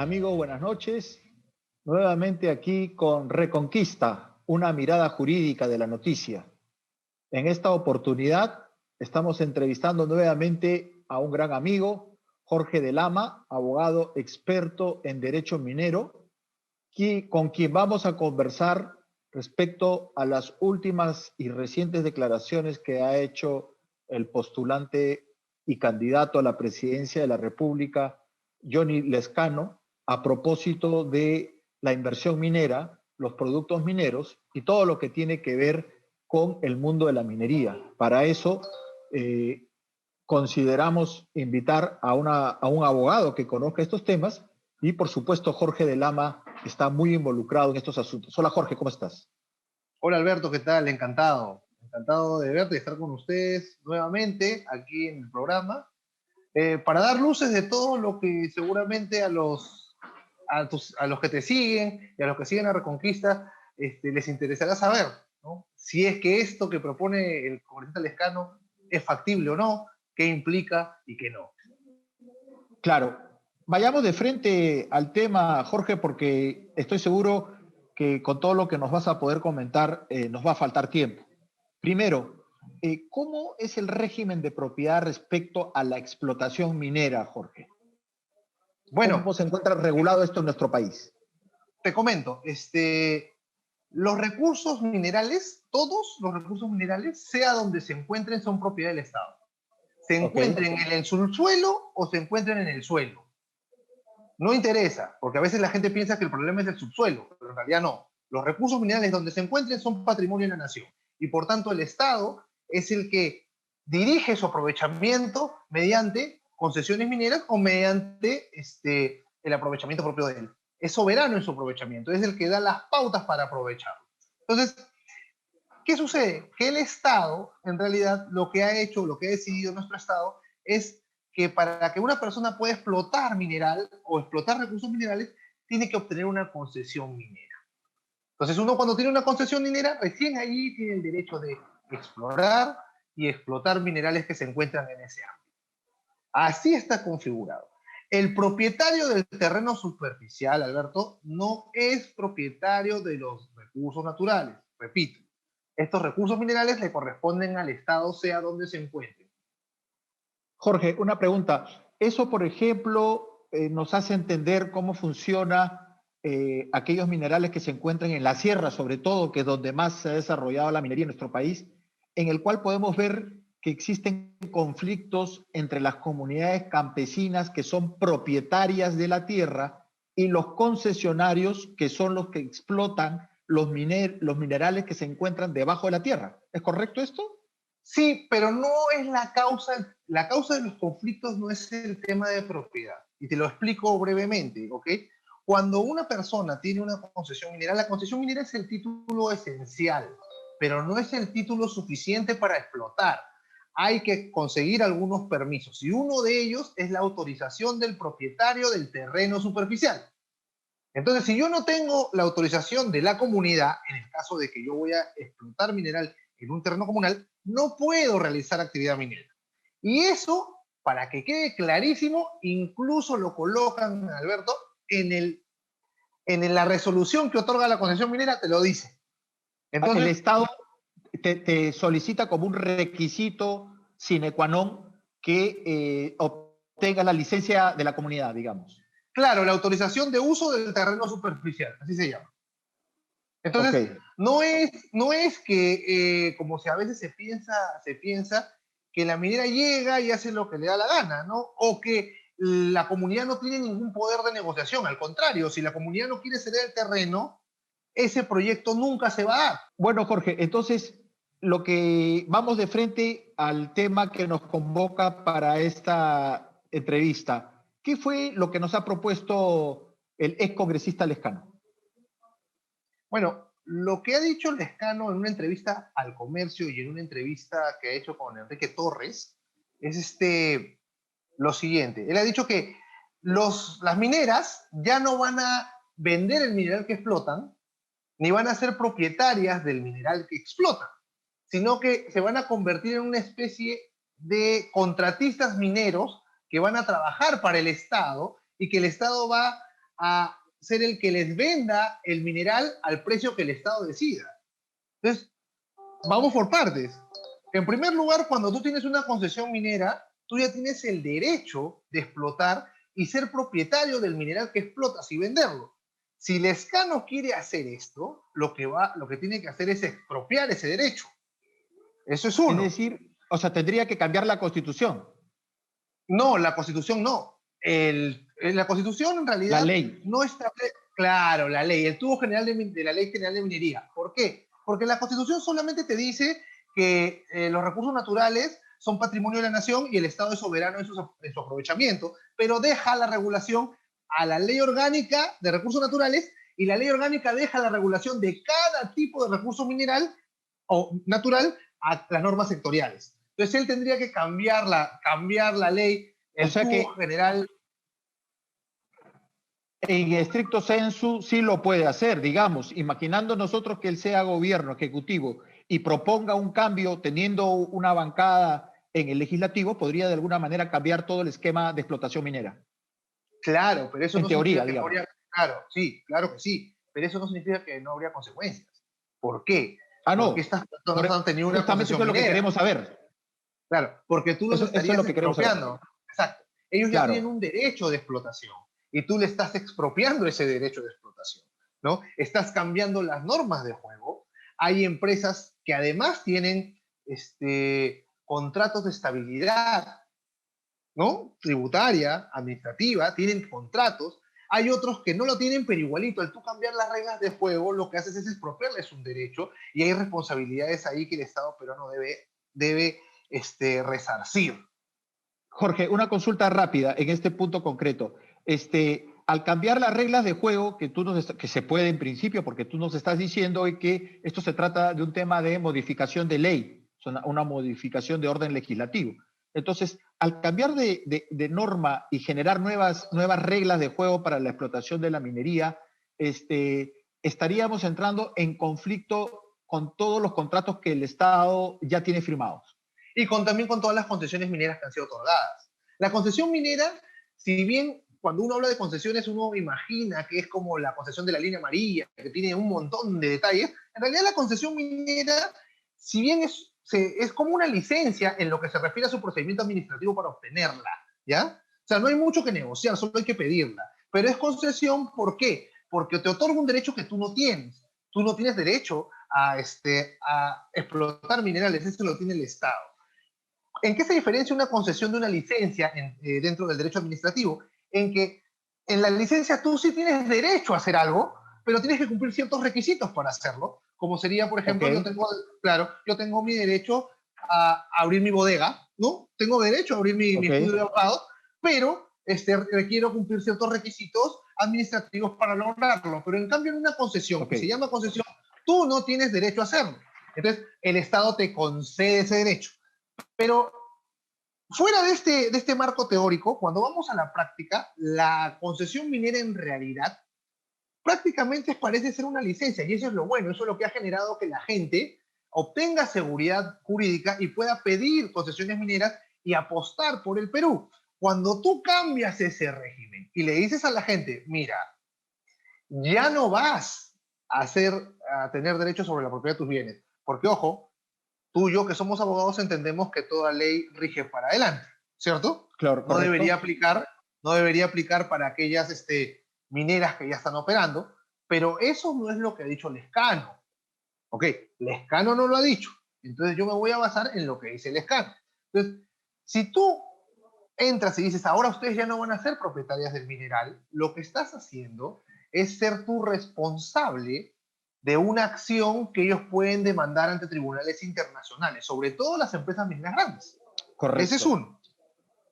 Amigo, buenas noches. Nuevamente aquí con Reconquista, una mirada jurídica de la noticia. En esta oportunidad estamos entrevistando nuevamente a un gran amigo, Jorge de Lama, abogado experto en derecho minero, con quien vamos a conversar respecto a las últimas y recientes declaraciones que ha hecho el postulante y candidato a la presidencia de la República, Johnny Lezcano, a propósito de la inversión minera, los productos mineros y todo lo que tiene que ver con el mundo de la minería. Para eso consideramos invitar a un abogado que conozca estos temas y, por supuesto, Jorge de Lama está muy involucrado en estos asuntos. Hola, Jorge, ¿cómo estás? Hola Alberto, ¿qué tal? Encantado. Encantado de verte y estar con ustedes nuevamente aquí en el programa para dar luces de todo lo que seguramente a los que te siguen y a los que siguen a Reconquista les interesará saber, ¿no? Si es que esto que propone el congresista Lezcano es factible o no, qué implica y qué no. Claro, vayamos de frente al tema, Jorge, porque estoy seguro que con todo lo que nos vas a poder comentar nos va a faltar tiempo. Primero, ¿cómo es el régimen de propiedad respecto a la explotación minera, Jorge? Bueno, ¿Cómo se encuentra regulado esto en nuestro país? te comento, los recursos minerales, todos los recursos minerales, sea donde se encuentren, son propiedad del Estado. Se Ok. encuentren en el subsuelo o se encuentren en el suelo. No interesa, porque a veces la gente piensa que el problema es el subsuelo, pero en realidad no. Los recursos minerales donde se encuentren son patrimonio de la nación y por tanto el Estado es el que dirige su aprovechamiento mediante concesiones mineras o mediante el aprovechamiento propio de él. Es soberano en su aprovechamiento, es el que da las pautas para aprovecharlo. Entonces, ¿qué sucede? Que el Estado, en realidad, lo que ha hecho, lo que ha decidido nuestro Estado, es que para que una persona pueda explotar mineral o explotar recursos minerales, tiene que obtener una concesión minera. Entonces, uno cuando tiene una concesión minera, recién allí tiene el derecho de explorar y explotar minerales que se encuentran en ese ámbito. Así está configurado. El propietario del terreno superficial, Alberto, no es propietario de los recursos naturales. Repito, estos recursos minerales le corresponden al Estado, sea donde se encuentren. Jorge, una pregunta. Eso, por ejemplo, nos hace entender cómo funciona aquellos minerales que se encuentran en la sierra, sobre todo, que es donde más se ha desarrollado la minería en nuestro país, en el cual podemos ver que existen conflictos entre las comunidades campesinas que son propietarias de la tierra y los concesionarios que son los que explotan los minerales que se encuentran debajo de la tierra. ¿Es correcto esto? Sí, pero no es la causa de los conflictos no es el tema de propiedad. Y te lo explico brevemente, ¿ok? Cuando una persona tiene una concesión minera, la concesión minera es el título esencial, pero no es el título suficiente para explotar. Hay que conseguir algunos permisos y uno de ellos es la autorización del propietario del terreno superficial. Entonces, si yo no tengo la autorización de la comunidad, en el caso de que yo voy a explotar mineral en un terreno comunal, no puedo realizar actividad minera. Y eso, para que quede clarísimo, incluso lo colocan, Alberto, en la resolución que otorga la concesión minera, te lo dice. El Entonces, Estado te solicita como un requisito sine qua non que obtenga la licencia de la comunidad, digamos. claro, la autorización de uso del terreno superficial, así se llama. Ok. Entonces, no es que, como a veces se piensa que la minera llega y hace lo que le da la gana, ¿no? O que la comunidad no tiene ningún poder de negociación. Al contrario, si la comunidad no quiere ceder el terreno, ese proyecto nunca se va a dar. Bueno, Jorge, entonces lo que vamos de frente al tema que nos convoca para esta entrevista. ¿Qué fue lo que nos ha propuesto el ex congresista Lezcano? Bueno, lo que ha dicho Lescano en una entrevista al Comercio y en una entrevista que ha hecho con Enrique Torres es lo siguiente. Él ha dicho que las mineras ya no van a vender el mineral que explotan, ni van a ser propietarias del mineral que explotan, sino que se van a convertir en una especie de contratistas mineros que van a trabajar para el Estado y que el Estado va a ser el que les venda el mineral al precio que el Estado decida. Entonces, vamos por partes. En primer lugar, cuando tú tienes una concesión minera, tú ya tienes el derecho de explotar y ser propietario del mineral que explotas y venderlo. Si Lescano quiere hacer esto, lo que tiene que hacer es expropiar ese derecho. Eso es Es uno. decir, o sea, tendría que cambiar la Constitución, No, la Constitución no. La Constitución en la realidad ley. no establece, claro, la ley, el tubo general de la Ley General de Minería. ¿Por qué? Porque la Constitución solamente te dice que los recursos naturales son patrimonio de la nación y el Estado es soberano en su aprovechamiento, pero deja la regulación a la Ley Orgánica de Recursos Naturales y la Ley Orgánica deja la regulación de cada tipo de recurso mineral o natural a las normas sectoriales. Entonces él tendría que cambiar la ley, O el sea tubo que general. en estricto sensu sí lo puede hacer, digamos, imaginando nosotros que él sea gobierno ejecutivo y proponga un cambio teniendo una bancada en el legislativo, podría de alguna manera cambiar todo el esquema de explotación minera. Claro, pero eso En no teoría, significa que no digamos. habría, claro, sí, claro que sí, pero eso no significa que no habría consecuencias. ¿Por qué? Ah, Porque no. estas personas han tenido una Justamente eso concesión es lo que minera. queremos saber. Claro, porque tú los Eso es estarías lo que queremos saber. expropiando. Exacto. Ellos ya tienen Claro. un derecho de explotación y tú le estás expropiando ese derecho de explotación, ¿no? Estás cambiando las normas de juego. Hay empresas que además tienen contratos de estabilidad, ¿no? Tributaria, administrativa, tienen contratos. Hay otros que no lo tienen, pero igualito, al tú cambiar las reglas de juego, lo que haces es expropiarles un derecho y hay responsabilidades ahí que el Estado peruano debe resarcir. Jorge, una consulta rápida en este punto concreto. Al cambiar las reglas de juego, que se puede en principio, porque tú nos estás diciendo que esto se trata de un tema de modificación de ley, una modificación de orden legislativo. Entonces, al cambiar de norma y generar nuevas reglas de juego para la explotación de la minería, estaríamos entrando en conflicto con todos los contratos que el Estado ya tiene firmados. Y también con todas las concesiones mineras que han sido otorgadas. La concesión minera, si bien cuando uno habla de concesiones uno imagina que es como la concesión de la línea amarilla, que tiene un montón de detalles, en realidad la concesión minera, si bien es como una licencia en lo que se refiere a su procedimiento administrativo para obtenerla, ¿ya? O sea, no hay mucho que negociar, solo hay que pedirla. Pero es concesión, ¿por qué? Porque te otorga un derecho que tú no tienes. Tú no tienes derecho a explotar minerales, eso lo tiene el Estado. ¿En qué se diferencia una concesión de una licencia dentro del derecho administrativo? En que en la licencia tú sí tienes derecho a hacer algo, pero tienes que cumplir ciertos requisitos para hacerlo, como sería, por Ok, ejemplo, yo tengo mi derecho a abrir mi bodega, ¿no? Tengo derecho a abrir mi ok, estudio de abogado, pero requiero cumplir ciertos requisitos administrativos para lograrlo. Pero en cambio, en una concesión ok. que se llama concesión, tú no tienes derecho a hacerlo. Entonces, el Estado te concede ese derecho. Pero fuera de este marco teórico, cuando vamos a la práctica, la concesión minera en realidad prácticamente parece ser una licencia, y eso es lo bueno, eso es lo que ha generado que la gente obtenga seguridad jurídica y pueda pedir concesiones mineras y apostar por el Perú. Cuando tú cambias ese régimen y le dices a la gente, mira, ya no vas a tener derecho sobre la propiedad de tus bienes, porque ojo, tú y yo que somos abogados entendemos que toda ley rige para adelante, ¿cierto? Claro, No debería correcto. aplicar, no debería aplicar para aquellas mineras que ya están operando, pero eso no es lo que ha dicho Lescano. Ok, Lescano no lo ha dicho, entonces yo me voy a basar en lo que dice Lescano. Entonces, si tú entras y dices, ahora ustedes ya no van a ser propietarias del mineral, lo que estás haciendo es ser tú responsable de una acción que ellos pueden demandar ante tribunales internacionales, sobre todo las empresas mineras grandes. Ese es Correcto. uno.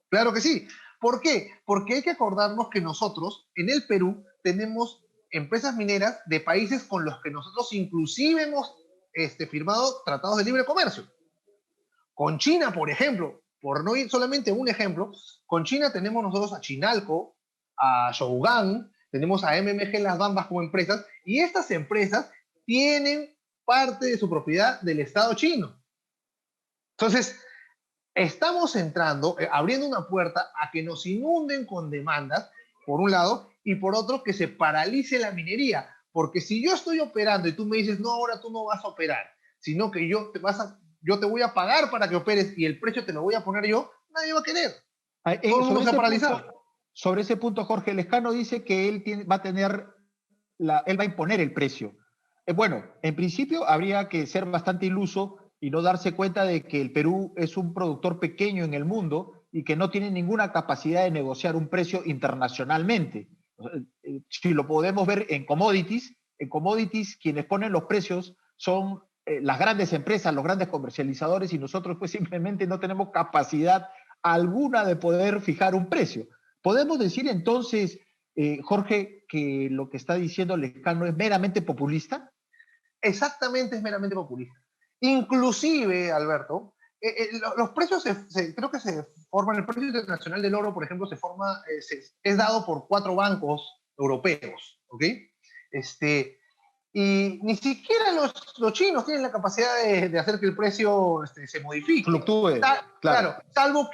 Claro que sí. ¿Por qué? Porque hay que acordarnos que nosotros en el Perú tenemos empresas mineras de países con los que nosotros inclusive hemos firmado tratados de libre comercio. Con China, por ejemplo, por no ir solamente un ejemplo, con China tenemos nosotros a Chinalco, a Shougang, tenemos a MMG Las Bambas como empresas, y estas empresas tienen parte de su propiedad del Estado chino. Entonces, estamos entrando, abriendo una puerta a que nos inunden con demandas, por un lado, y por otro que se paralice la minería. Porque si yo estoy operando y tú me dices, no, ahora tú no vas a operar, sino que yo te voy a pagar para que operes y el precio te lo voy a poner yo, nadie va a querer. Todo el mundo se va a paralizar. Sobre ese punto, Jorge Lescano dice que él va a tener, él va a imponer el precio. Bueno, en principio habría que ser bastante iluso y no darse cuenta de que el Perú es un productor pequeño en el mundo y que no tiene ninguna capacidad de negociar un precio internacionalmente. Si lo podemos ver en commodities quienes ponen los precios son las grandes empresas, los grandes comercializadores, y nosotros pues simplemente no tenemos capacidad alguna de poder fijar un precio. ¿Podemos decir entonces, Jorge, que lo que está diciendo Lescano es meramente populista? Exactamente, es meramente populista. Inclusive, Alberto, los precios creo que se forman, el precio internacional del oro, por ejemplo, es dado por 4 bancos europeos, ¿ok? Y ni siquiera los chinos tienen la capacidad de hacer que el precio se modifique. Fluctúe, claro, salvo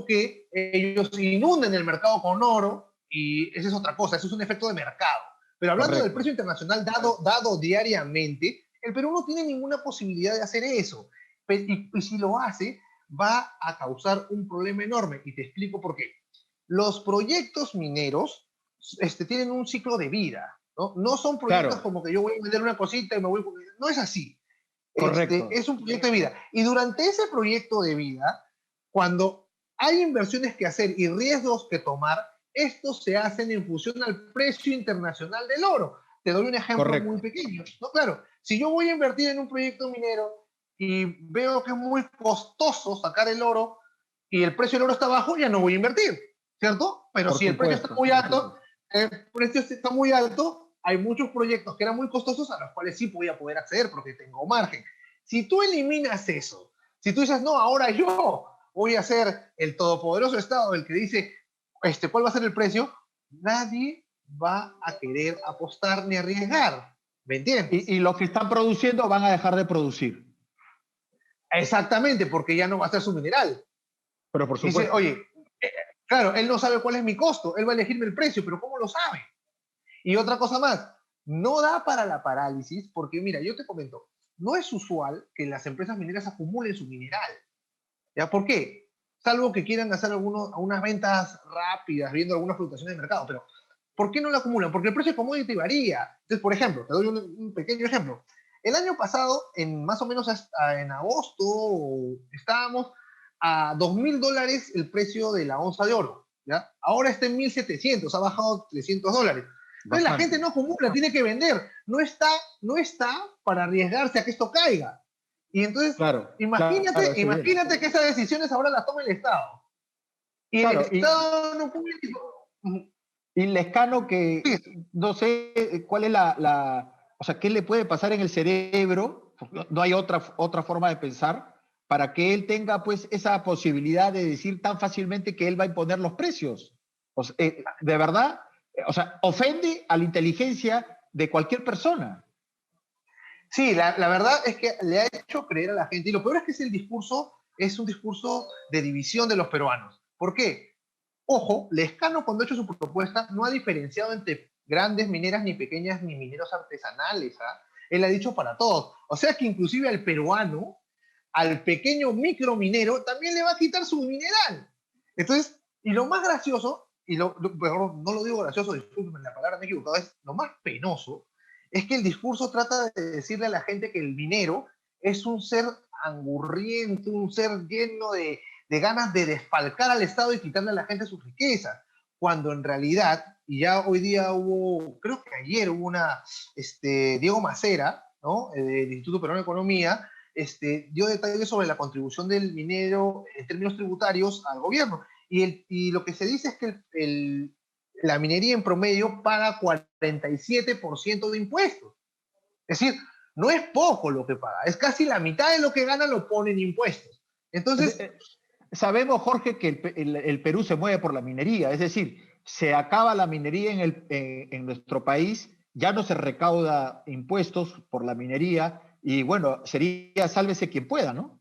que ellos inunden el mercado con oro, y esa es otra cosa, eso es un efecto de mercado. Pero hablando del precio internacional dado diariamente, el Perú no tiene ninguna posibilidad de hacer eso. Y si lo hace, va a causar un problema enorme. Y te explico por qué. Los proyectos mineros tienen un ciclo de vida. No son proyectos como que yo voy a vender una cosita y me voy... No es así. Es un proyecto de vida. Y durante ese proyecto de vida, cuando hay inversiones que hacer y riesgos que tomar, estos se hacen en función al precio internacional del oro. Te doy un ejemplo muy pequeño. No, claro, si yo voy a invertir en un proyecto minero y veo que es muy costoso sacar el oro y el precio del oro está bajo, ya no voy a invertir, ¿cierto? Pero si el precio está muy alto, hay muchos proyectos que eran muy costosos a los cuales sí voy a poder acceder porque tengo margen. Si tú eliminas eso, si tú dices, no, ahora yo voy a ser el todopoderoso Estado, el que dice cuál va a ser el precio, nadie va a querer apostar ni arriesgar. ¿Me entiendes? Y los que están produciendo van a dejar de producir. Exactamente, porque ya no va a ser su mineral. Pero por supuesto. Dice, oye, claro, él no sabe cuál es mi costo, él va a elegirme el precio, pero ¿cómo lo sabe? Y otra cosa más, no da para la parálisis, porque mira, yo te comento, no es usual que las empresas mineras acumulen su mineral. ¿Ya? ¿Por qué? Salvo que quieran hacer unas ventas rápidas, viendo algunas fluctuaciones de mercado, pero ¿por qué no lo acumulan? Porque el precio de commodity varía. Entonces, por ejemplo, te doy un pequeño ejemplo. El año pasado, más o menos en agosto, estábamos a $2.000 el precio de la onza de oro. ¿Ya? Ahora está en 1.700, ha bajado $300. Entonces la gente no acumula, tiene que vender. No está para arriesgarse a que esto caiga. Y entonces, imagínate que esas decisiones ahora las toma el Estado. Y el Estado no puede... Y Lescano, que no sé cuál es o sea, qué le puede pasar en el cerebro, no hay otra forma de pensar, para que él tenga pues esa posibilidad de decir tan fácilmente que él va a imponer los precios. O sea, de verdad, o sea, ofende a la inteligencia de cualquier persona. Sí, la verdad es que le ha hecho creer a la gente, y lo peor es que es un discurso de división de los peruanos. ¿Por qué? Ojo, Lescano cuando ha hecho su propuesta no ha diferenciado entre grandes mineras ni pequeñas ni mineros artesanales. Él ha dicho para todos. O sea que inclusive al peruano, al pequeño microminero, también le va a quitar su mineral. Entonces, y lo más gracioso, perdón, no lo digo gracioso, discúlpenme, la palabra me he equivocado, es lo más penoso, es que el discurso trata de decirle a la gente que el minero es un ser angurriento, un ser lleno de ganas de desfalcar al Estado y quitarle a la gente sus riquezas, cuando en realidad, y ya hoy día creo que ayer hubo Diego Macera, ¿no? Del Instituto Peruano de Economía, dio detalles sobre la contribución del minero en términos tributarios al gobierno. Y lo que se dice es que la minería en promedio paga 47% de impuestos. Es decir, no es poco lo que paga, es casi la mitad de lo que gana lo pone en impuestos. Entonces... Sabemos, Jorge, que el Perú se mueve por la minería, es decir, se acaba la minería en nuestro país, ya no se recauda impuestos por la minería y bueno, sería sálvese quien pueda, ¿no?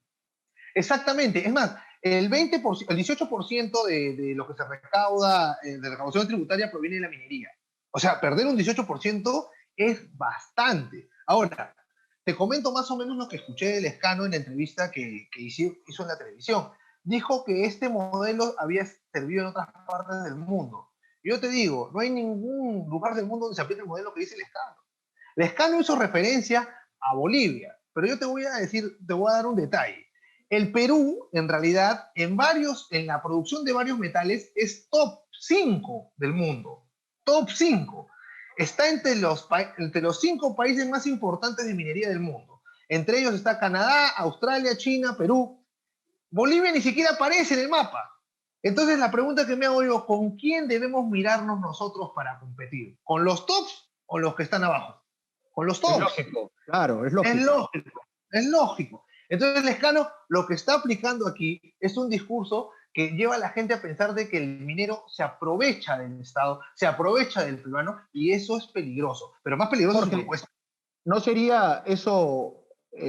Exactamente, es más, el 18% de lo que se recauda de recaudación tributaria proviene de la minería. O sea, perder un 18% es bastante. Ahora, te comento más o menos lo que escuché de Lescano en la entrevista que hizo en la televisión. Dijo que este modelo había servido en otras partes del mundo. Yo te digo, no hay ningún lugar del mundo donde se aplique el modelo que dice Lescano. Lescano hizo referencia a Bolivia, pero yo te voy a decir, te voy a dar un detalle. El Perú, en realidad, en la producción de varios metales, es top 5 del mundo. Top 5. Está entre los 5 países más importantes de minería del mundo. Entre ellos está Canadá, Australia, China, Perú. Bolivia ni siquiera aparece en el mapa. Entonces la pregunta que me hago yo, ¿con quién debemos mirarnos nosotros para competir? ¿Con los tops o los que están abajo? Con los Es tops. lógico, claro, es Es lógico. lógico, es lógico. Entonces Lescano lo que está aplicando aquí es un discurso que lleva a la gente a pensar de que el minero se aprovecha del Estado, se aprovecha del peruano, y eso es peligroso. Pero más peligroso es su Jorge, propuesta. ¿no sería eso,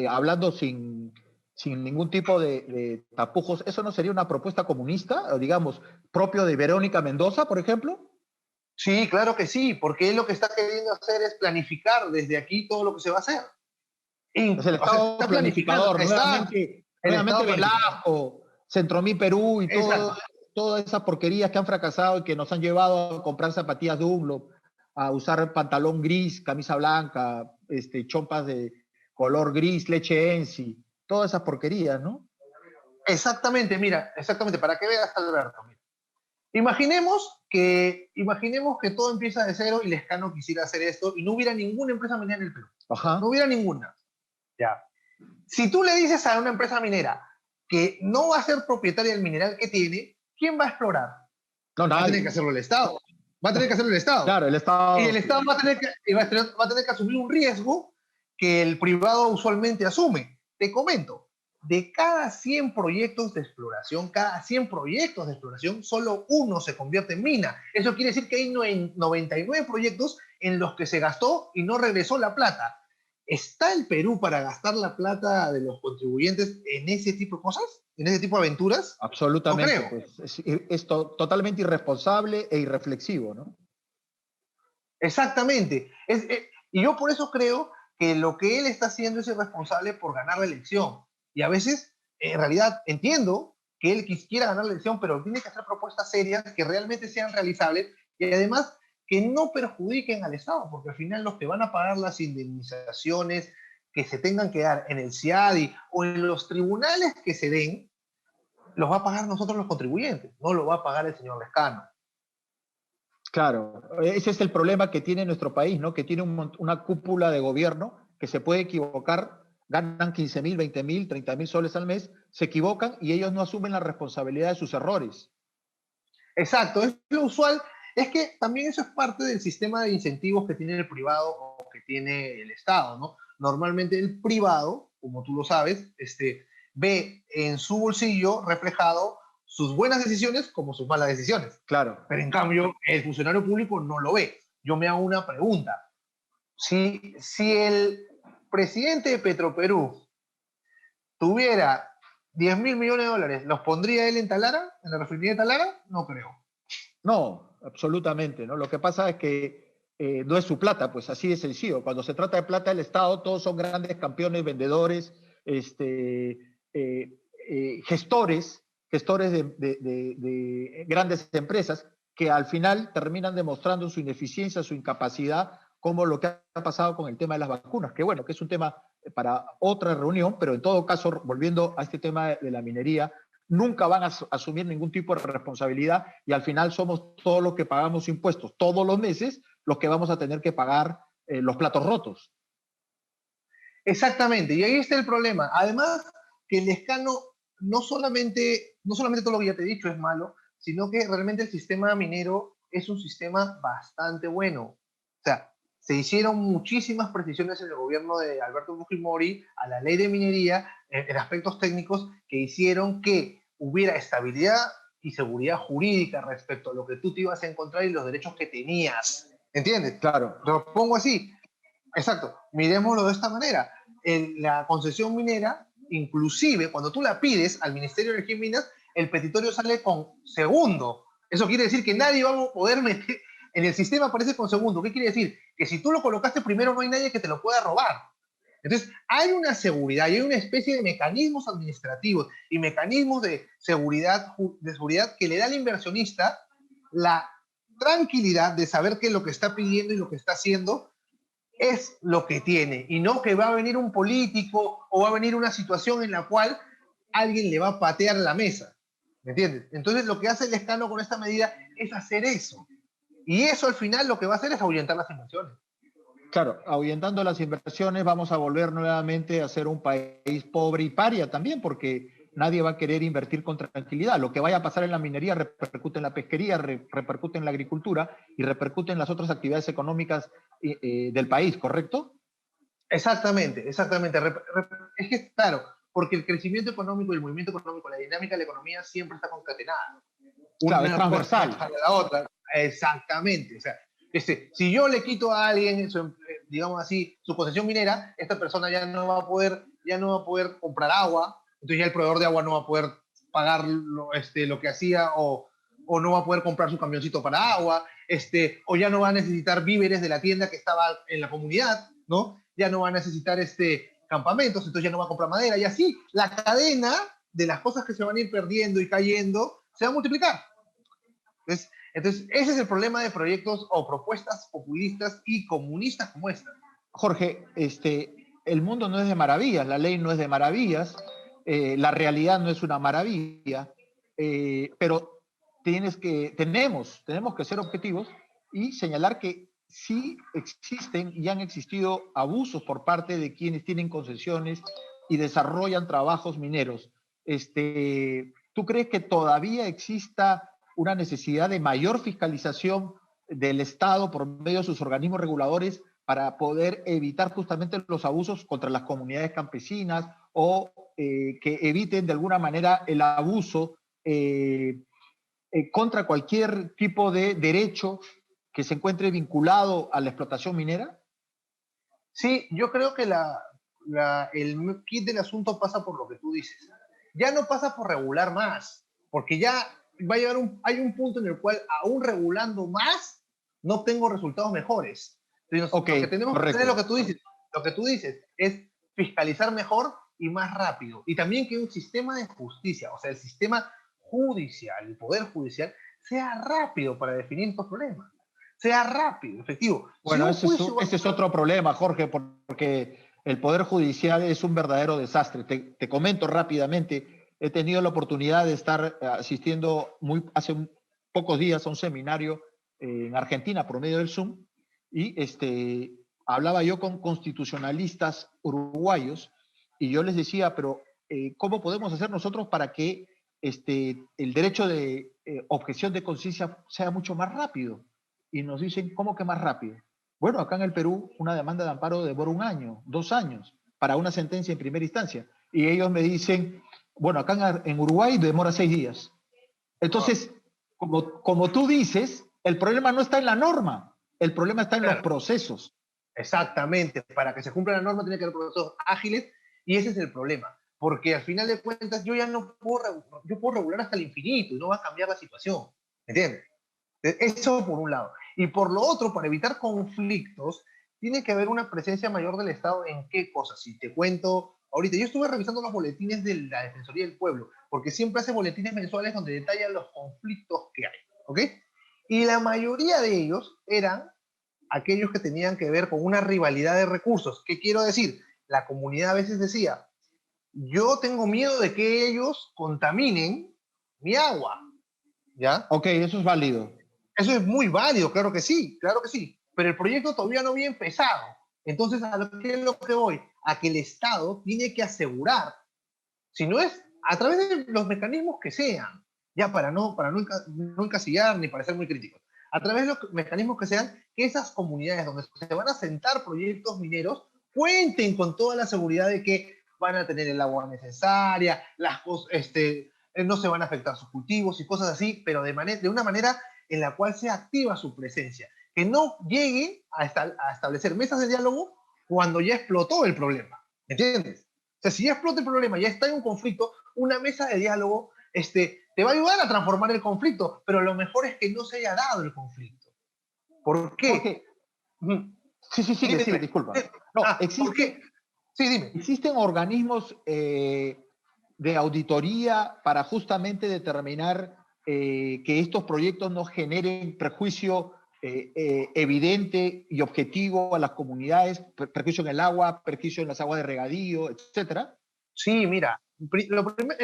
hablando sin ningún tipo de tapujos, eso no sería una propuesta comunista, o digamos, propio de Verónica Mendoza, por ejemplo? Sí, claro que sí, porque él lo que está queriendo hacer es planificar desde aquí todo lo que se va a hacer. Es el O sea, Estado está planificando, planificador, está el nuevamente Estado planificador. Velasco, Centromí Perú y Exacto. todas esas porquerías que han fracasado y que nos han llevado a comprar zapatillas Dunlop, a usar pantalón gris, camisa blanca, chompas de color gris, leche Ensi, todas esas porquerías, ¿no? Exactamente, mira, exactamente, para que veas, Alberto. Mira. Imaginemos que todo empieza de cero y Lescano quisiera hacer esto y no hubiera ninguna empresa minera en el Perú. No Ajá. hubiera ninguna. Ya. Si tú le dices a una empresa minera que no va a ser propietaria del mineral que tiene, ¿quién va a explorar? No, Va a tener que nadie. hacerlo el Estado. Va a tener que hacerlo el Estado. Claro, el Y Estado. el Estado va a tener que asumir un riesgo que el privado usualmente asume. Te comento, de cada 100 proyectos de exploración, solo uno se convierte en mina. Eso quiere decir que hay 99 proyectos en los que se gastó y no regresó la plata. ¿Está el Perú para gastar la plata de los contribuyentes en ese tipo de cosas? ¿En ese tipo de aventuras? No Absolutamente, creo. pues es totalmente irresponsable e irreflexivo, ¿no? Exactamente. Y yo por eso creo que lo que él está haciendo es irresponsable por ganar la elección. Y a veces, en realidad, entiendo que él quiera ganar la elección, pero tiene que hacer propuestas serias que realmente sean realizables y además que no perjudiquen al Estado, porque al final los que van a pagar las indemnizaciones que se tengan que dar en el CIADI o en los tribunales que se den, los va a pagar nosotros los contribuyentes, no lo va a pagar el señor Lescano. Claro, ese es el problema que tiene nuestro país, ¿no? Que tiene una cúpula de gobierno que se puede equivocar, ganan 15.000, 20.000, 30.000 soles al mes, se equivocan y ellos no asumen la responsabilidad de sus errores. Exacto, es lo usual. Es que también eso es parte del sistema de incentivos que tiene el privado o que tiene el Estado, ¿no? Normalmente el privado, como tú lo sabes, ve en su bolsillo reflejado sus buenas decisiones como sus malas decisiones. Claro. Pero en cambio, el funcionario público no lo ve. Yo me hago una pregunta. Si el presidente de Petroperú tuviera 10.000 millones de dólares, ¿los pondría él en Talara, en la refinería de Talara? No creo. No, absolutamente, ¿no? Lo que pasa es que no es su plata, pues así de sencillo. Cuando se trata de plata del Estado, todos son grandes campeones, vendedores, gestores de grandes empresas que al final terminan demostrando su ineficiencia, su incapacidad, como lo que ha pasado con el tema de las vacunas, que bueno, que es un tema para otra reunión, pero en todo caso, volviendo a este tema de la minería, nunca van a asumir ningún tipo de responsabilidad y al final somos todos los que pagamos impuestos todos los meses los que vamos a tener que pagar los platos rotos. Exactamente, y ahí está el problema. Además, que el Lescano no solamente todo lo que ya te he dicho es malo, sino que realmente el sistema minero es un sistema bastante bueno. O sea, se hicieron muchísimas precisiones en el gobierno de Alberto Fujimori a la ley de minería en aspectos técnicos que hicieron que hubiera estabilidad y seguridad jurídica respecto a lo que tú te ibas a encontrar y los derechos que tenías. ¿Entiendes? Claro. Lo pongo así. Exacto. Miremoslo de esta manera. La concesión minera, inclusive cuando tú la pides al Ministerio de Energía y Minas, el petitorio sale con segundo. Eso quiere decir que nadie va a poder meter, en el sistema aparece con segundo. ¿Qué quiere decir? Que si tú lo colocaste primero no hay nadie que te lo pueda robar. Entonces, hay una seguridad, hay una especie de mecanismos administrativos y mecanismos de seguridad que le da al inversionista la tranquilidad de saber que lo que está pidiendo y lo que está haciendo es lo que tiene, y no que va a venir un político o va a venir una situación en la cual alguien le va a patear la mesa. ¿Me entiendes? Entonces, lo que hace el Lescano con esta medida es hacer eso. Y eso al final lo que va a hacer es ahuyentar las inversiones. Claro, ahuyentando las inversiones vamos a volver nuevamente a ser un país pobre y paria también, porque nadie va a querer invertir con tranquilidad. Lo que vaya a pasar en la minería repercute en la pesquería, repercute en la agricultura y repercute en las otras actividades económicas del país, ¿correcto? Exactamente, exactamente. Es que, claro, porque el crecimiento económico y el movimiento económico, la dinámica de la economía siempre está concatenada. Claro, es Una cosa transversal. a la otra. Exactamente. O sea, si yo le quito a alguien, digamos así, su posesión minera, esta persona ya no va a poder comprar agua, entonces ya el proveedor de agua no va a poder pagar lo que hacía, o no va a poder comprar su camioncito para agua, o ya no va a necesitar víveres de la tienda que estaba en la comunidad, ¿no? Ya no va a necesitar campamentos, entonces ya no va a comprar madera, y así la cadena de las cosas que se van a ir perdiendo y cayendo se va a multiplicar. Entonces, ese es el problema de proyectos o propuestas populistas y comunistas como esta. Jorge, el mundo no es de maravillas, la ley no es de maravillas, la realidad no es una maravilla, pero tenemos que ser objetivos y señalar que sí existen y han existido abusos por parte de quienes tienen concesiones y desarrollan trabajos mineros. ¿Tú crees que todavía exista una necesidad de mayor fiscalización del Estado por medio de sus organismos reguladores para poder evitar justamente los abusos contra las comunidades campesinas o que eviten de alguna manera el abuso contra cualquier tipo de derecho que se encuentre vinculado a la explotación minera? Sí, yo creo que el kit del asunto pasa por lo que tú dices. Ya no pasa por regular más, porque ya va a llegar hay un punto en el cual aún regulando más no tengo resultados mejores. Entonces, Ok, lo que tenemos que hacer es correcto. lo que tú dices es fiscalizar mejor y más rápido. Y también que un sistema de justicia, o sea, el sistema judicial, el poder judicial, sea rápido para definir estos problemas. Sea rápido, efectivo. Si Bueno, un juicio va ese es otro problema, Jorge, porque el Poder Judicial es un verdadero desastre. Te comento rápidamente, he tenido la oportunidad de estar asistiendo hace pocos días a un seminario en Argentina por medio del Zoom y hablaba yo con constitucionalistas uruguayos y yo les decía, pero ¿cómo podemos hacer nosotros para que el derecho de objeción de conciencia sea mucho más rápido? Y nos dicen, ¿cómo que más rápido? Bueno, acá en el Perú una demanda de amparo demora 1 año, 2 años, para una sentencia en primera instancia. Y ellos me dicen, bueno, acá en Uruguay demora 6 días. Entonces, como tú dices, el problema no está en la norma, el problema está en los procesos. Exactamente, para que se cumpla la norma tiene que haber procesos ágiles, y ese es el problema, porque al final de cuentas yo ya no puedo regular hasta el infinito y no va a cambiar la situación, ¿entiendes? Eso por un lado. Y por lo otro, para evitar conflictos, tiene que haber una presencia mayor del Estado en qué cosas. Si te cuento, ahorita yo estuve revisando los boletines de la Defensoría del Pueblo, porque siempre hace boletines mensuales donde detallan los conflictos que hay, ¿ok? Y la mayoría de ellos eran aquellos que tenían que ver con una rivalidad de recursos. ¿Qué quiero decir? La comunidad a veces decía, yo tengo miedo de que ellos contaminen mi agua, ¿ya? Ok, eso es válido. Eso es muy válido, claro que sí, pero el proyecto todavía no había empezado. Entonces, ¿qué es lo que voy? A que el Estado tiene que asegurar, si no es a través de los mecanismos que sean, ya no encasillar ni para ser muy críticos, a través de los mecanismos que sean, que esas comunidades donde se van a sentar proyectos mineros cuenten con toda la seguridad de que van a tener el agua necesaria, no se van a afectar sus cultivos y cosas así, pero de una manera en la cual sea activa su presencia, que no llegue a establecer mesas de diálogo cuando ya explotó el problema, ¿entiendes? O sea, si ya explota el problema, ya está en un conflicto, una mesa de diálogo te te va a ayudar a transformar el conflicto, pero lo mejor es que no se haya dado el conflicto. ¿Por qué? Jorge, sí, sí, Dime, sigue, dime. disculpa. No, ¿Por qué? Sí, dime. existen organismos de auditoría para justamente determinar que estos proyectos no generen perjuicio evidente y objetivo a las comunidades, perjuicio en el agua, perjuicio en las aguas de regadío, etcétera. Sí, mira, en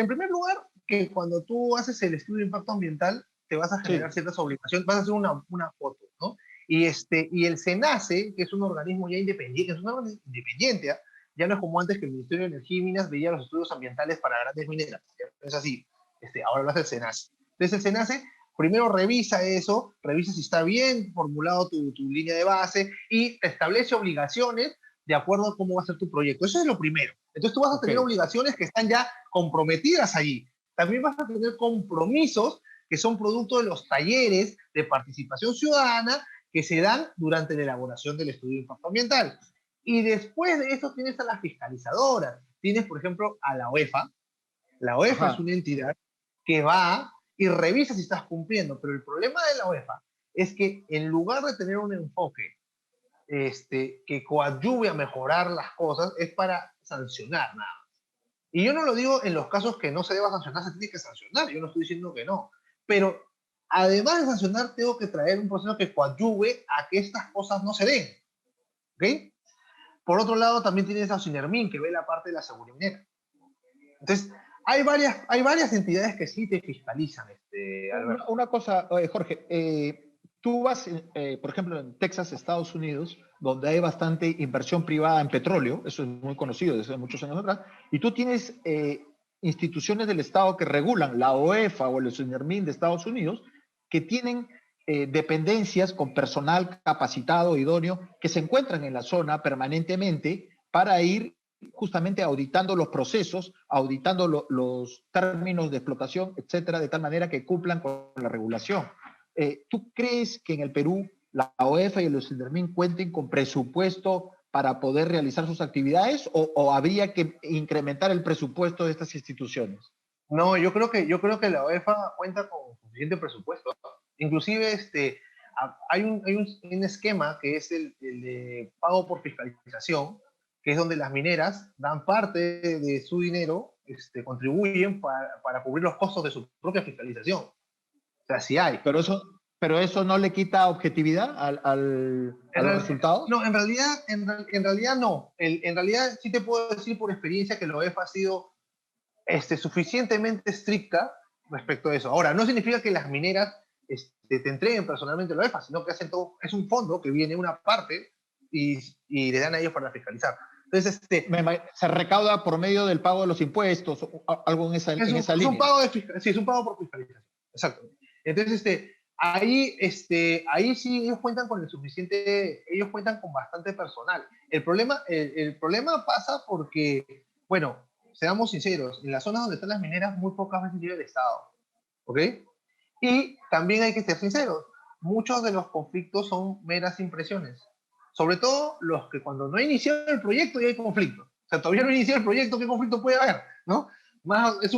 primer lugar, que cuando tú haces el estudio de impacto ambiental, te vas a generar Sí, ciertas obligaciones, vas a hacer una foto, ¿no? Y el SENACE, que es un organismo ya independiente, es un organismo independiente, ¿ah? Ya no es como antes que el Ministerio de Energía y Minas veía los estudios ambientales para grandes mineras, ya no es así, ahora lo hace el SENACE. Entonces el SENACE primero revisa eso, revisa si está bien formulado tu línea de base y te establece obligaciones de acuerdo a cómo va a ser tu proyecto. Eso es lo primero. Entonces tú vas a ok. tener obligaciones que están ya comprometidas allí. También vas a tener compromisos que son producto de los talleres de participación ciudadana que se dan durante la elaboración del estudio de impacto ambiental. Y después de eso tienes a las fiscalizadoras. Tienes, por ejemplo, a la OEFA. La OEFA es Ajá. una entidad que va y revisa si estás cumpliendo. Pero el problema de la OEFA es que en lugar de tener un enfoque que coadyuve a mejorar las cosas, es para sancionar nada. Y yo no lo digo en los casos que no se deba sancionar, se tiene que sancionar, yo no estoy diciendo que no, pero además de sancionar, tengo que traer un proceso que coadyuve a que estas cosas no se den, ¿ok? Por otro lado, también tienes a Sinermin, que ve la parte de la seguridad minera. Entonces, hay varias entidades que sí te fiscalizan, Alberto. Una cosa, Jorge, tú vas, por ejemplo, en Texas, Estados Unidos, donde hay bastante inversión privada en petróleo, eso es muy conocido desde muchos años atrás, y tú tienes instituciones del Estado que regulan, la OEFA o el SUNERMIN de Estados Unidos, que tienen dependencias con personal capacitado, idóneo, que se encuentran en la zona permanentemente para ir justamente auditando los procesos, auditando los términos de explotación, etcétera, de tal manera que cumplan con la regulación. ¿Tú crees que en el Perú la OEFA y el SINDERMIN cuenten con presupuesto para poder realizar sus actividades o habría que incrementar el presupuesto de estas instituciones? No, yo creo que la OEFA cuenta con suficiente presupuesto. Inclusive hay un esquema que es el de pago por fiscalización, que es donde las mineras dan parte de su dinero, contribuyen para cubrir los costos de su propia fiscalización. O sea, sí hay. Pero eso no le quita objetividad a En los real- resultados. no, en realidad no. En realidad sí te puedo decir por experiencia que la OEFA ha sido suficientemente estricta respecto a eso. Ahora, no significa que las mineras te entreguen personalmente la OEFA, sino que hacen todo, es un fondo que viene una parte y le dan a ellos para fiscalizar. Entonces, Se recauda por medio del pago de los impuestos, algo en esa es un línea. pago sí, es un pago por fiscalización. Exacto. Entonces, ahí sí ellos cuentan con el suficiente, ellos cuentan con bastante personal. El problema pasa porque, bueno, seamos sinceros, en las zonas donde están las mineras muy pocas veces llega el Estado, ¿ok? Y también hay que ser sinceros, muchos de los conflictos son meras impresiones, sobre todo los que cuando no ha iniciado el proyecto ya hay conflicto. O sea, todavía no ha iniciado el proyecto, ¿qué conflicto puede haber? ¿No? Parece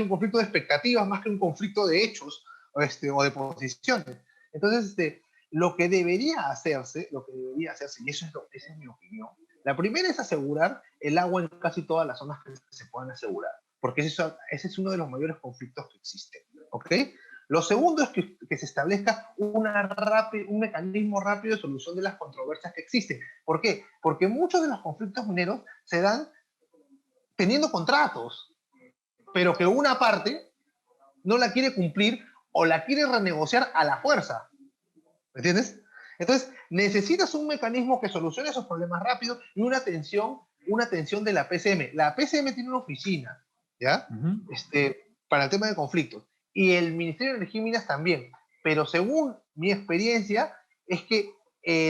un conflicto de expectativas más que un conflicto de hechos o de posiciones. Entonces, lo que debería hacerse, y esa es mi opinión, la primera es asegurar el agua en casi todas las zonas que se puedan asegurar, porque ese es uno de los mayores conflictos que existen, ¿ok? Lo segundo es que se establezca un mecanismo rápido de solución de las controversias que existen. ¿Por qué? Porque muchos de los conflictos mineros se dan teniendo contratos, pero que una parte no la quiere cumplir o la quiere renegociar a la fuerza. ¿Me entiendes? Entonces, necesitas un mecanismo que solucione esos problemas rápido y una atención de la PCM. La PCM tiene una oficina, ¿ya? Uh -huh. Para el tema de conflictos. Y el Ministerio de Energía y Minas también. Pero según mi experiencia, es que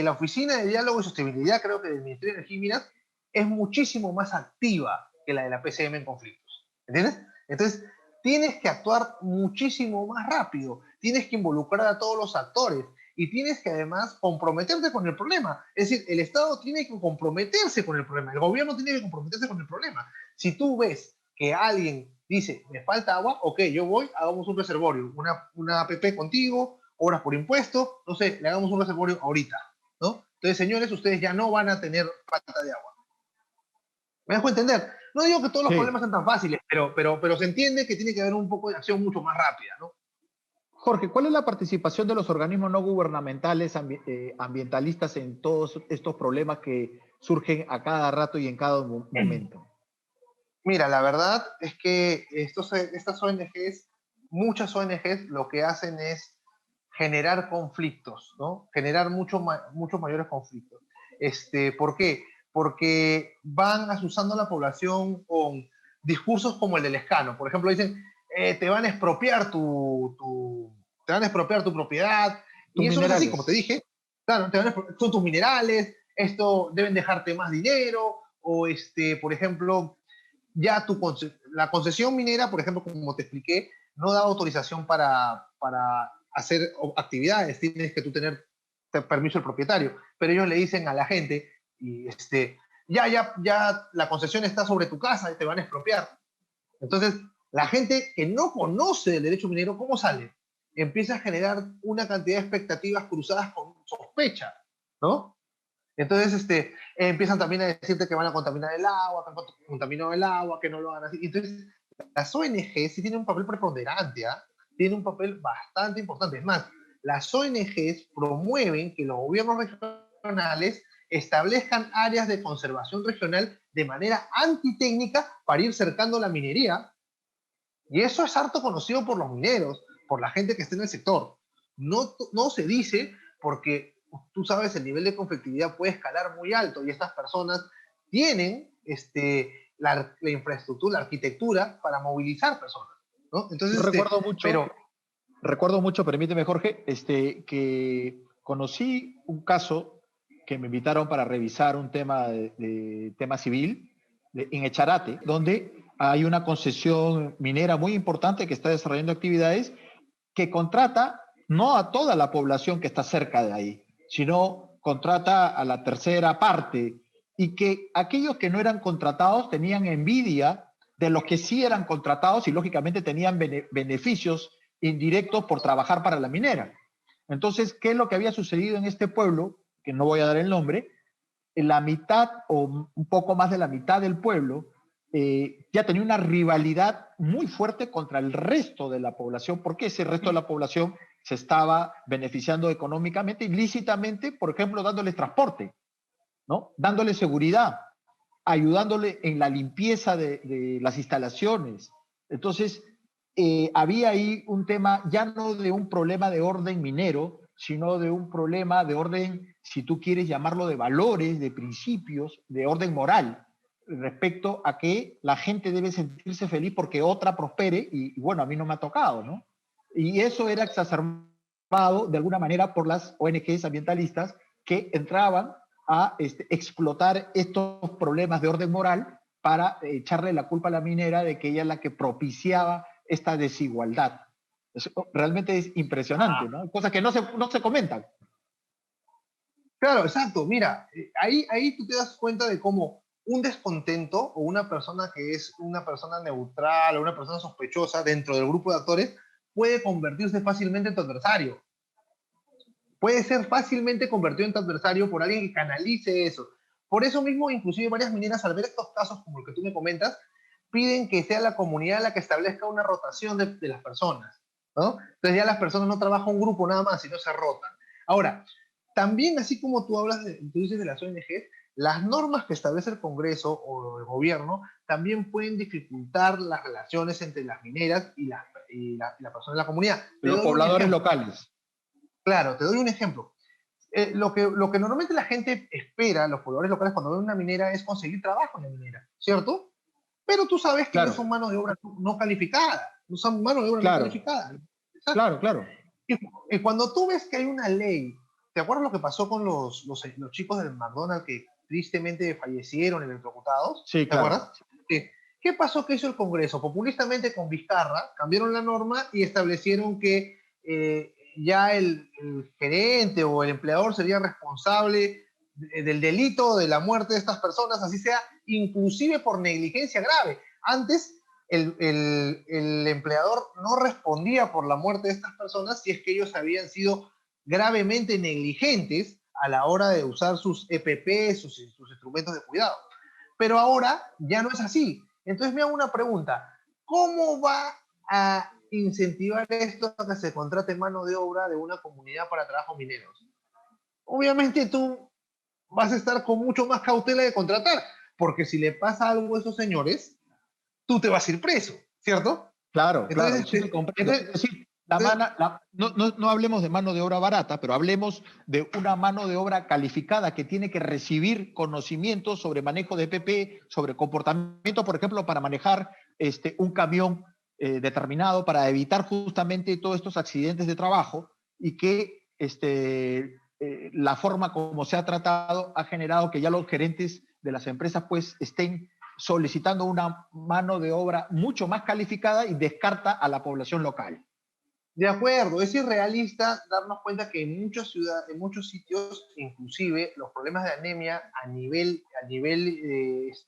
la Oficina de Diálogo y Sostenibilidad, creo que del Ministerio de Energía y Minas, es muchísimo más activa que la de la PCM en conflictos. ¿Entiendes? Entonces, tienes que actuar muchísimo más rápido, tienes que involucrar a todos los actores y tienes que además comprometerte con el problema. Es decir, el Estado tiene que comprometerse con el problema, el gobierno tiene que comprometerse con el problema. Si tú ves que alguien dice, me falta agua, ok, yo voy, hagamos un reservorio, una APP contigo, obras por impuesto, no sé, le hagamos un reservorio ahorita, ¿no? Entonces, señores, ustedes ya no van a tener falta de agua. ¿Me dejo entender? No digo que todos los Sí. problemas sean tan fáciles, pero se entiende que tiene que haber un poco de acción mucho más rápida, ¿no? Jorge, ¿cuál es la participación de los organismos no gubernamentales ambientalistas en todos estos problemas que surgen a cada rato y en cada momento? Mira, la verdad es que estas ONGs, muchas ONGs, lo que hacen es generar conflictos, ¿no? Generar muchos mayores conflictos. ¿Por qué? Porque van asusando a la población con discursos como el del Escano. Por ejemplo, dicen, te van a expropiar te van a expropiar tu propiedad. Tus Y eso no es así, como te minerales. dije. Claro, son tus minerales, esto deben dejarte más dinero, o por ejemplo, ya la concesión minera, por ejemplo, como te expliqué, no da autorización para hacer actividades, tienes que tú tener permiso del propietario, pero ellos le dicen a la gente, y ya la concesión está sobre tu casa y te van a expropiar. Entonces, la gente que no conoce el derecho minero, ¿cómo sale? Empieza a generar una cantidad de expectativas cruzadas con sospecha, ¿no? Entonces, empiezan también a decirte que van a contaminar el agua, que han contaminado el agua, que no lo hagan así. Entonces, las ONG sí tienen un papel preponderante, ¿ah? Tienen un papel bastante importante. Es más, las ONGs promueven que los gobiernos regionales establezcan áreas de conservación regional de manera antitécnica para ir cercando la minería, y eso es harto conocido por los mineros, por la gente que está en el sector. No se dice porque tú sabes, el nivel de conflictividad puede escalar muy alto y estas personas tienen la infraestructura, la arquitectura para movilizar personas, ¿no? Yo Entonces, pero recuerdo mucho, permíteme Jorge, que conocí un caso que me invitaron para revisar un tema de tema civil en Echarate, donde hay una concesión minera muy importante que está desarrollando actividades que contrata no a toda la población que está cerca de ahí, sino contrata a la tercera parte y que aquellos que no eran contratados tenían envidia de los que sí eran contratados y lógicamente tenían beneficios indirectos por trabajar para la minera. Entonces, ¿qué es lo que había sucedido en este pueblo? Que no voy a dar el nombre, en la mitad o un poco más de la mitad del pueblo ya tenía una rivalidad muy fuerte contra el resto de la población, porque ese resto de la población se estaba beneficiando económicamente, ilícitamente, por ejemplo, dándoles transporte, ¿no? Dándole seguridad, ayudándole en la limpieza de las instalaciones. Entonces, había ahí un tema ya no de un problema de orden minero, sino de un problema de orden, si tú quieres llamarlo, de valores, de principios, de orden moral, respecto a que la gente debe sentirse feliz porque otra prospere y bueno, a mí no me ha tocado, ¿no? Y eso era exacerbado de alguna manera por las ONGs ambientalistas que entraban a explotar estos problemas de orden moral para echarle la culpa a la minera de que ella es la que propiciaba esta desigualdad. Eso realmente es impresionante, ¿no? Cosas que no se comentan. claro, exacto. Mira, ahí tú te das cuenta de cómo un descontento o una persona que es una persona neutral o una persona sospechosa dentro del grupo de actores puede convertirse fácilmente en tu adversario. Puede ser fácilmente convertido en tu adversario por alguien que canalice eso. Por eso mismo, inclusive varias mineras, al ver estos casos como el que tú me comentas, piden que sea la comunidad la que establezca una rotación de las personas, ¿no? Entonces ya las personas no trabajan un grupo nada más, sino se rotan. Ahora, también así como tú dices de las ONGs, las normas que establece el Congreso o el gobierno también pueden dificultar las relaciones entre las mineras y la persona de la comunidad. Te Los doy un pobladores ejemplo. locales. Claro, te doy un ejemplo. Lo que normalmente la gente espera, los pobladores locales, cuando ven una minera, es conseguir trabajo en la minera, ¿cierto? Pero tú sabes que ellos Claro, son mano de obra no calificada, no son mano de obra no claro, calificada. Exacto. claro, claro. Y cuando tú ves que hay una ley, ¿te acuerdas lo que pasó con los chicos del McDonald's que tristemente fallecieron electrocutados? Sí, ¿Te claro. acuerdas? Sí. ¿Qué pasó que hizo el Congreso? Populistamente con Vizcarra cambiaron la norma y establecieron que ya el gerente o el empleador sería responsable del delito de la muerte de estas personas, así sea inclusive por negligencia grave. Antes el empleador no respondía por la muerte de estas personas si es que ellos habían sido gravemente negligentes a la hora de usar sus EPP, sus instrumentos de cuidado. Pero ahora ya no es así. Entonces me hago una pregunta, ¿cómo va a incentivar esto a que se contrate mano de obra de una comunidad para trabajos mineros? Obviamente tú vas a estar con mucho más cautela de contratar, porque si le pasa algo a esos señores, tú te vas a ir preso, ¿cierto? Claro, claro, Entonces, sí te comprendo. Es decir, no hablemos de mano de obra barata, pero hablemos de una mano de obra calificada que tiene que recibir conocimientos sobre manejo de PP, sobre comportamiento, por ejemplo, para manejar un camión determinado, para evitar justamente todos estos accidentes de trabajo y que la forma como se ha tratado ha generado que ya los gerentes de las empresas pues estén solicitando una mano de obra mucho más calificada y descarta a la población local. de acuerdo, es irrealista darnos cuenta que en muchos sitios, inclusive los problemas de anemia a nivel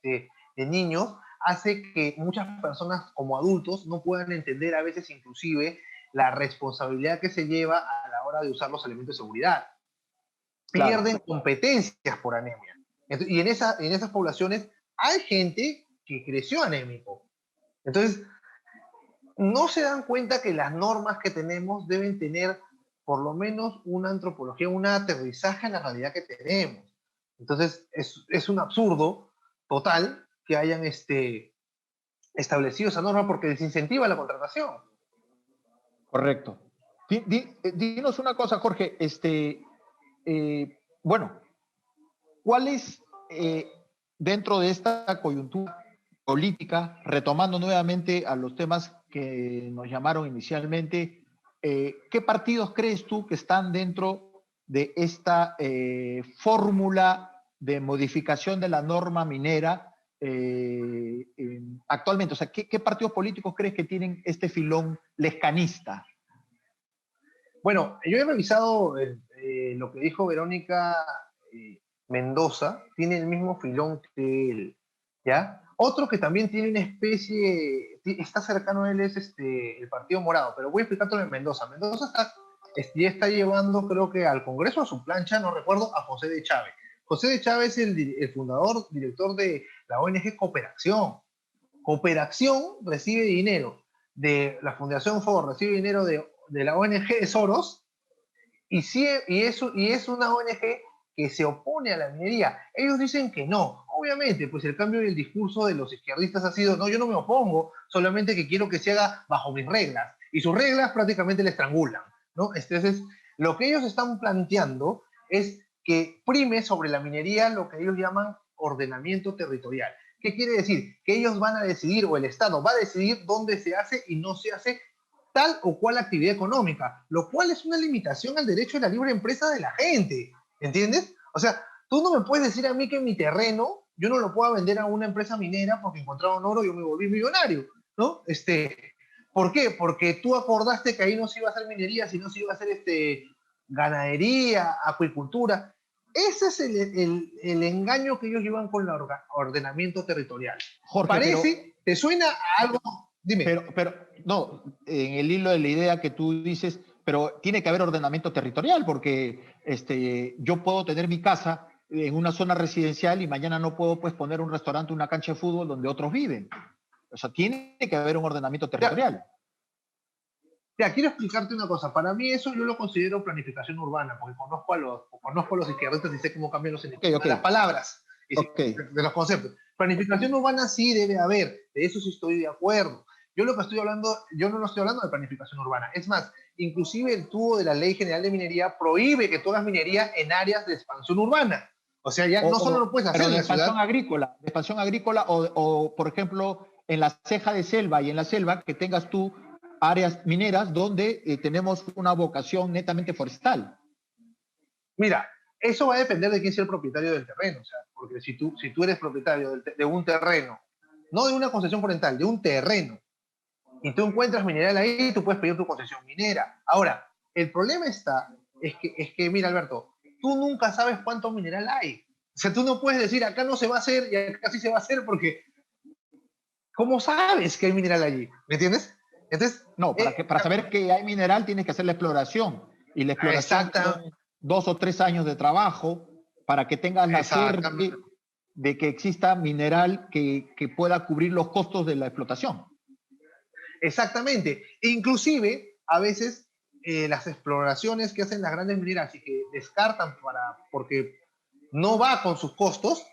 de niños, hace que muchas personas como adultos no puedan entender a veces inclusive la responsabilidad que se lleva a la hora de usar los elementos de seguridad. Claro. Pierden competencias por anemia. Y en esas poblaciones hay gente que creció anémico. Entonces, no se dan cuenta que las normas que tenemos deben tener por lo menos una antropología, un aterrizaje en la realidad que tenemos. Entonces, es un absurdo total que hayan establecido esa norma porque desincentiva la contratación. Correcto. Dinos una cosa, Jorge. Bueno, ¿cuál es, dentro de esta coyuntura política, retomando nuevamente a los temas que nos llamaron inicialmente, qué partidos crees tú que están dentro de esta fórmula de modificación de la norma minera actualmente? O sea, ¿qué partidos políticos crees que tienen este filón lescanista? Bueno, yo he revisado lo que dijo Verónica Mendoza, tiene el mismo filón que él, ¿ya? Otro que también tiene una especie, está cercano a él es el Partido Morado, pero voy a explicar todo en Mendoza. Mendoza ya está llevando, creo que al Congreso, a su plancha, no recuerdo, a José de Chávez. José de Chávez es el fundador, director de la ONG Cooperación. Cooperación recibe dinero de la Fundación Ford, recibe dinero de la ONG de Soros, y es una ONG que se opone a la minería. Ellos dicen que no. Obviamente, pues el cambio del discurso de los izquierdistas ha sido, no, yo no me opongo, solamente que quiero que se haga bajo mis reglas. Y sus reglas prácticamente le estrangulan, ¿no? Entonces, lo que ellos están planteando es que prime sobre la minería lo que ellos llaman ordenamiento territorial. ¿Qué quiere decir? Que ellos van a decidir, o el Estado va a decidir dónde se hace y no se hace tal o cual actividad económica, lo cual es una limitación al derecho a la libre empresa de la gente, ¿entiendes? O sea, tú no me puedes decir a mí que mi terreno yo no lo puedo vender a una empresa minera porque encontraron oro y yo me volví millonario, ¿no? ¿Por qué? Porque tú acordaste que ahí no se iba a hacer minería, sino se iba a hacer ganadería, acuicultura. Ese es el engaño que ellos llevan con el ordenamiento territorial. Jorge, Parece, ¿te suena a algo? Dime. pero, no, en el hilo de la idea que tú dices, pero tiene que haber ordenamiento territorial, porque yo puedo tener mi casa en una zona residencial y mañana no puedo pues poner un restaurante, una cancha de fútbol donde otros viven. O sea, tiene que haber un ordenamiento Ya, territorial. ya, quiero explicarte una cosa. Para mí eso yo lo considero planificación urbana, porque conozco a los izquierdistas y sé cómo cambian Ok, ok, las palabras y ok. de los conceptos. Planificación urbana sí debe haber, de eso sí estoy de acuerdo. Yo lo que estoy hablando, yo no estoy hablando de planificación urbana. Es más, inclusive el tubo de la Ley General de Minería prohíbe que tú hagas minería en áreas de expansión urbana. O sea, ya no solo lo puedes hacer Pero en la ciudad. de expansión agrícola por ejemplo, en la ceja de selva y en la selva, que tengas tú áreas mineras donde tenemos una vocación netamente forestal. Mira, eso va a depender de quién sea el propietario del terreno. O sea, porque si tú eres propietario de un terreno, no de una concesión forestal, de un terreno, y tú encuentras mineral ahí, tú puedes pedir tu concesión minera. Ahora, el problema es que, mira, Alberto, tú nunca sabes cuánto mineral hay. O sea, tú no puedes decir, acá no se va a hacer y acá sí se va a hacer porque ¿Cómo sabes que hay mineral allí? ¿Me entiendes? Entonces, No, para saber que hay mineral tienes que hacer la exploración. Y la exploración exacta, son 2 o 3 años de trabajo para que tengas la exactamente. suerte de que exista mineral que pueda cubrir los costos de la explotación. Exactamente. Inclusive, a veces, las exploraciones que hacen las grandes mineras y que descartan porque no va con sus costos,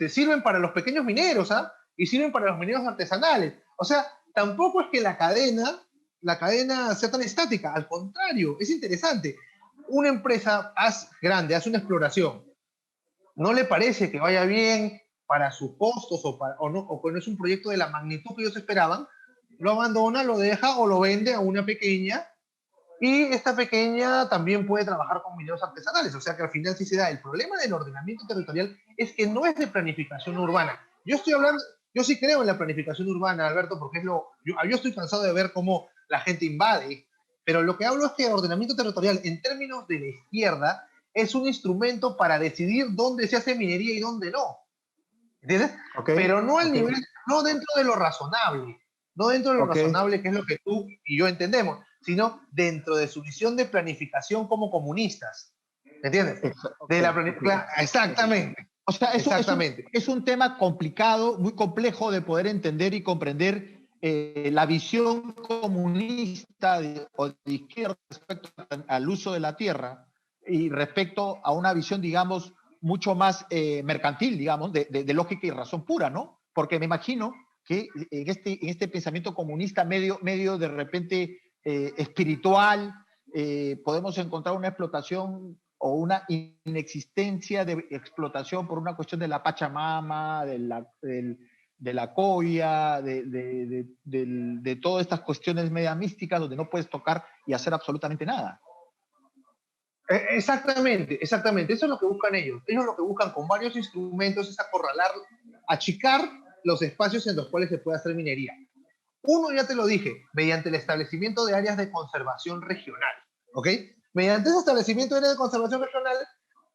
sirven para los pequeños mineros, ¿ah? Y sirven para los mineros artesanales. O sea, tampoco es que la cadena sea tan estática, al contrario, es interesante. Una empresa grande hace una exploración, no le parece que vaya bien para sus costos o que no es un proyecto de la magnitud que ellos esperaban, lo abandona, lo deja o lo vende a una pequeña, y esta pequeña también puede trabajar con mineros artesanales, o sea que al final sí se da. El problema del ordenamiento territorial es que no es de planificación urbana. Yo sí creo en la planificación urbana, Alberto, porque yo estoy cansado de ver cómo la gente invade, pero lo que hablo es que el ordenamiento territorial en términos de la izquierda es un instrumento para decidir dónde se hace minería y dónde no. ¿Entiendes? ¿Ok? Pero no al ¿Ok? nivel, no dentro de lo razonable, no dentro de lo ¿Ok? razonable que es lo que tú y yo entendemos, sino dentro de su visión de planificación como comunistas. ¿Entiendes? Ok, ok. Exactamente, O sea, exactamente. es un tema complicado, muy complejo de poder entender y comprender la visión comunista o de izquierda respecto al uso de la tierra y respecto a una visión, digamos, mucho más mercantil, digamos, de lógica y razón pura, ¿no? Porque me imagino que en este pensamiento comunista medio de repente espiritual, podemos encontrar una explotación o una inexistencia de explotación por una cuestión de la Pachamama, de la coya, de todas estas cuestiones media místicas donde no puedes tocar y hacer absolutamente nada. Exactamente, exactamente. Eso es lo que buscan ellos. Ellos lo que buscan con varios instrumentos es acorralar, achicar los espacios en los cuales se puede hacer minería. Uno, ya te lo dije, mediante el establecimiento de áreas de conservación regional. ¿Ok? Mediante ese establecimiento de áreas de conservación regional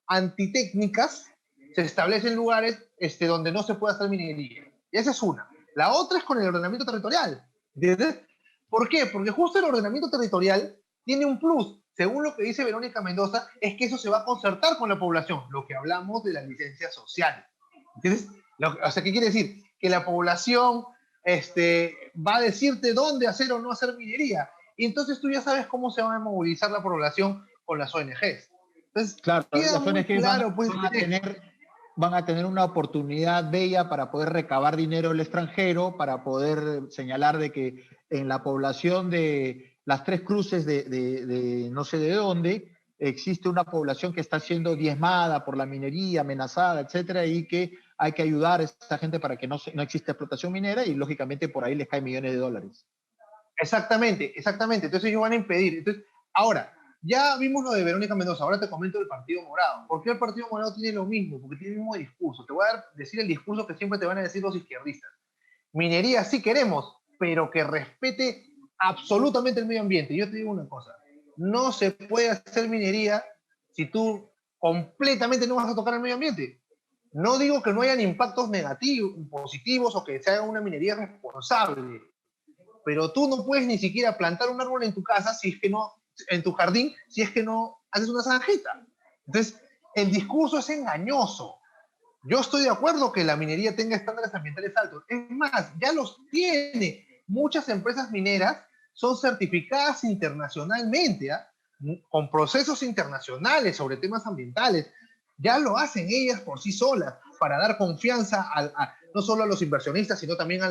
antitécnicas, se establecen lugares donde no se puede hacer minería. Y esa es una. La otra es con el ordenamiento territorial. ¿Entiendes? ¿Por qué? Porque justo el ordenamiento territorial tiene un plus. Según lo que dice Verónica Mendoza, es que eso se va a concertar con la población, lo que hablamos de la licencia social. ¿Entiendes? O sea, ¿qué quiere decir? Que la población va a decirte dónde hacer o no hacer minería. Y entonces tú ya sabes cómo se va a movilizar la población con las ONGs. Entonces, Claro, queda las muy ONG claro, pues, van a tener una oportunidad bella para poder recabar dinero del extranjero, para poder señalar de que en la población de las Tres Cruces de no sé de dónde, existe una población que está siendo diezmada por la minería, amenazada, etcétera, y que hay que ayudar a esa gente para que no exista explotación minera y lógicamente por ahí les caen millones de dólares. exactamente, exactamente. Entonces ellos van a impedir. Entonces, ahora, ya vimos lo de Verónica Mendoza, ahora te comento del Partido Morado. ¿Por qué el Partido Morado tiene lo mismo? Porque tiene el mismo discurso. Te voy a decir el discurso que siempre te van a decir los izquierdistas. Minería sí queremos, pero que respete absolutamente el medio ambiente. Yo te digo una cosa, no se puede hacer minería si tú completamente no vas a tocar el medio ambiente. No digo que no hayan impactos negativos, positivos o que se haga una minería responsable, pero tú no puedes ni siquiera plantar un árbol en tu casa si es que no, en tu jardín, si es que no haces una zanjita. Entonces, el discurso es engañoso. Yo estoy de acuerdo que la minería tenga estándares ambientales altos. Es más, ya los tiene. Muchas empresas mineras son certificadas internacionalmente, ¿eh? Con procesos internacionales sobre temas ambientales. Ya lo hacen ellas por sí solas para dar confianza no solo a los inversionistas, sino también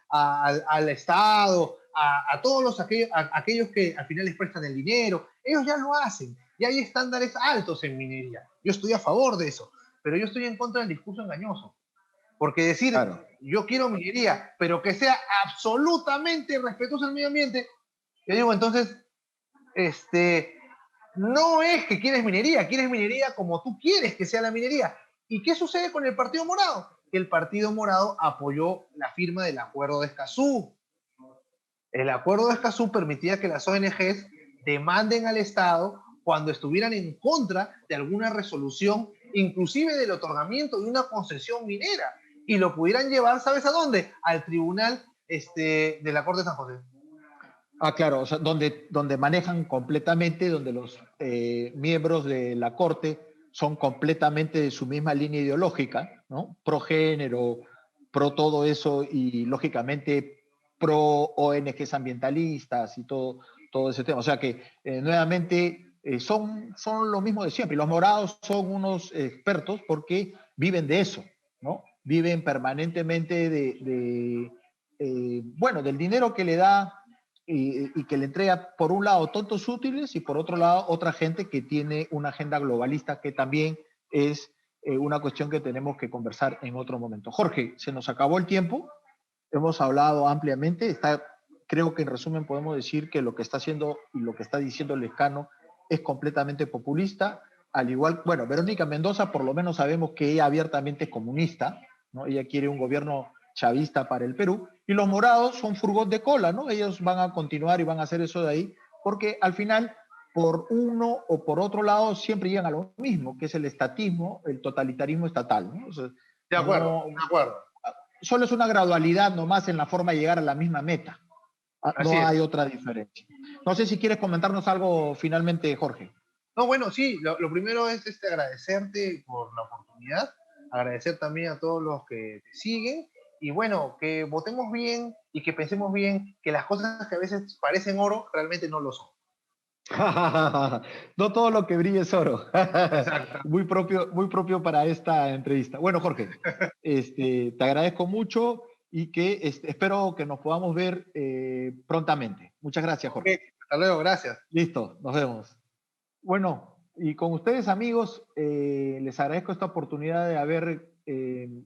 al Estado, a todos aquellos que al final les prestan el dinero. Ellos ya lo hacen. Y hay estándares altos en minería. Yo estoy a favor de eso, pero yo estoy en contra del discurso engañoso. Porque decir, Claro. yo quiero minería, pero que sea absolutamente respetuoso al medio ambiente, yo digo, entonces, no es que quieres minería como tú quieres que sea la minería. ¿Y qué sucede con el Partido Morado? Que el Partido Morado apoyó la firma del Acuerdo de Escazú. El Acuerdo de Escazú permitía que las ONGs demanden al Estado cuando estuvieran en contra de alguna resolución, inclusive del otorgamiento de una concesión minera, y lo pudieran llevar, ¿sabes a dónde? Al Tribunal de la Corte de San José. Ah, claro, o sea, donde manejan completamente, donde los miembros de la Corte son completamente de su misma línea ideológica, ¿no? Pro género, pro todo eso y lógicamente pro ONGs ambientalistas y todo ese tema. O sea que nuevamente son lo mismo de siempre. Y los morados son unos expertos porque viven de eso, ¿no? Viven permanentemente bueno, del dinero que le da y que le entrega, por un lado, tontos útiles y por otro lado, otra gente que tiene una agenda globalista que también es una cuestión que tenemos que conversar en otro momento. Jorge, se nos acabó el tiempo, hemos hablado ampliamente, creo que en resumen podemos decir que lo que está haciendo y lo que está diciendo el Lescano es completamente populista, al igual, bueno, Verónica Mendoza por lo menos sabemos que ella abiertamente es comunista, ¿no? Ella quiere un gobierno chavista para el Perú, y los morados son furgón de cola, ¿no? Ellos van a continuar y van a hacer eso de ahí, porque al final, por uno o por otro lado, siempre llegan a lo mismo, que es el estatismo, el totalitarismo estatal, ¿no? O sea, De acuerdo, no, de acuerdo. solo es una gradualidad nomás en la forma de llegar a la misma meta. Así No hay es. otra diferencia. No sé si quieres comentarnos algo finalmente, Jorge. No, bueno, sí, lo primero es agradecerte por la oportunidad, agradecer también a todos los que te siguen y bueno, que votemos bien y que pensemos bien que las cosas que a veces parecen oro realmente no lo son. No todo lo que brilla es oro. Exacto. Muy propio para esta entrevista. Bueno, Jorge, te agradezco mucho y que espero que nos podamos ver prontamente. Muchas gracias, Ok, Jorge. hasta luego, gracias. Listo, nos vemos. Bueno, y con ustedes, amigos, les agradezco esta oportunidad de haber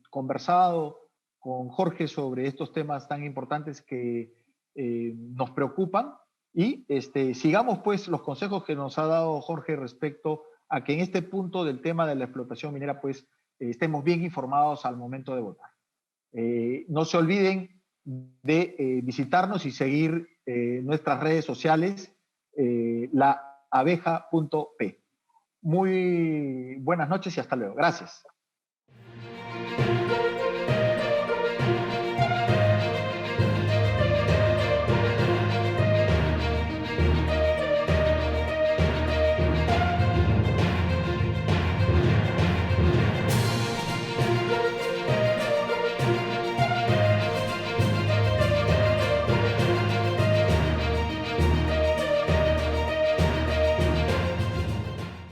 conversado con Jorge sobre estos temas tan importantes que nos preocupan y sigamos pues los consejos que nos ha dado Jorge respecto a que en este punto del tema de la explotación minera pues estemos bien informados al momento de votar. No se olviden de visitarnos y seguir nuestras redes sociales, laabeja.p. Muy buenas noches y hasta luego. Gracias.